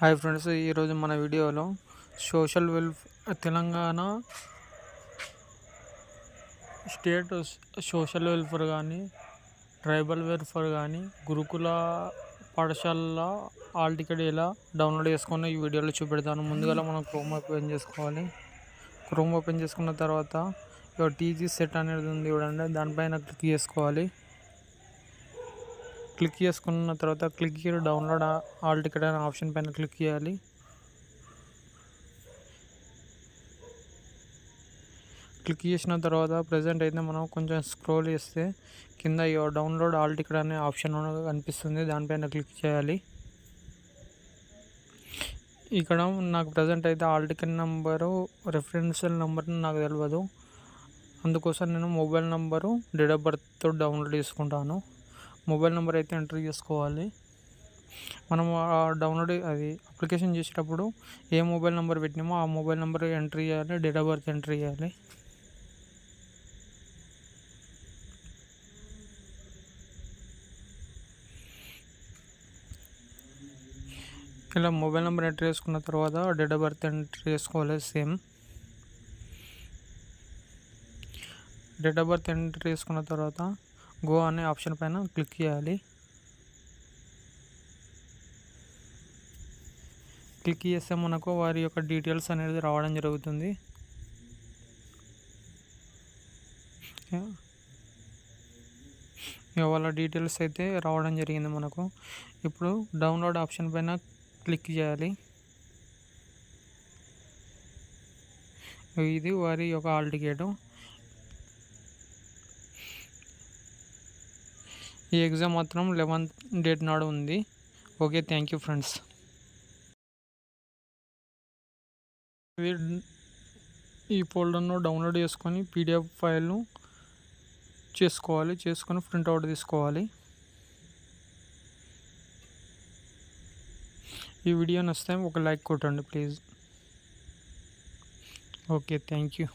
Hi friends, ఈరోజు మన వీడియోలో social Telangana state social welfare కానీ, ట్రైబల్ వెల్ఫేర్ కానీ, గురుకుల పాఠశాలల హాల్ టికెట్ ఎలా డౌన్లోడ్ చేసుకుని ఈ వీడియోలో చూపెడతాను. ముందుగా మనం క్రోమ్ ఓపెన్ చేసుకోవాలి. క్రోమ్ ఓపెన్ చేసుకున్న తర్వాత టీజీ సెట్ అనేది ఉంది చూడండి, దానిపైన క్లిక్ చేసుకోవాలి. క్లిక్ చేసుకున్న తర్వాత క్లిక్ డౌన్లోడ్ హాల్ టికెట్ అనే ఆప్షన్ పైన క్లిక్ చేయాలి. క్లిక్ చేసిన తర్వాత ప్రజెంట్ అయితే మనం కొంచెం స్క్రోల్ చేస్తే కింద డౌన్లోడ్ హాల్ టికెట్ అనే ఆప్షన్ కనిపిస్తుంది, దానిపైన క్లిక్ చేయాలి. ఇక్కడ నాకు ప్రజెంట్ అయితే hall ticket number referential number నాకు తెలియదు, అందుకోసం నేను మొబైల్ నెంబరు డేట్ ఆఫ్ బర్త్తో డౌన్లోడ్ చేసుకుంటాను. మొబైల్ నెంబర్ అయితే ఎంటర్ చేసుకోవాలి. మనం డౌన్లోడ్ అప్లికేషన్ చేసేటప్పుడు ఏ మొబైల్ నెంబర్ పెట్టినామో ఆ మొబైల్ నెంబర్ ఎంటర్ చేయాలి, డేట్ ఆఫ్ బర్త్ ఎంటర్ చేయాలి. ఇలా మొబైల్ నెంబర్ ఎంటర్ చేసుకున్న తర్వాత డేట్ ఆఫ్ బర్త్ ఎంటర్ చేసుకోవాలి. Same date of birth enter చేసుకున్న తర్వాత గో అనే ఆప్షన్ పైన క్లిక్ చేయాలి. క్లిక్ చేస్తే మనకు వారి యొక్క డీటెయిల్స్ అనేది రావడం జరుగుతుంది. వాళ్ళ డీటెయిల్స్ అయితే రావడం జరిగింది మనకు. ఇప్పుడు డౌన్లోడ్ ఆప్షన్ పైన క్లిక్ చేయాలి. ఇది వారి యొక్క హాల్ టికెట్. ఈ ఎగ్జామ్ మాత్రం 11th డేట్ నాడు ఉంది. Okay, thank you friends. ఈ ఫోల్డర్ను డౌన్లోడ్ చేసుకొని పీడిఎఫ్ ఫైల్ను చేసుకొని ప్రింట్అవుట్ తీసుకోవాలి. ఈ వీడియో నచ్చితే ఒక లైక్ కొట్టండి ప్లీజ్. Okay, thank you.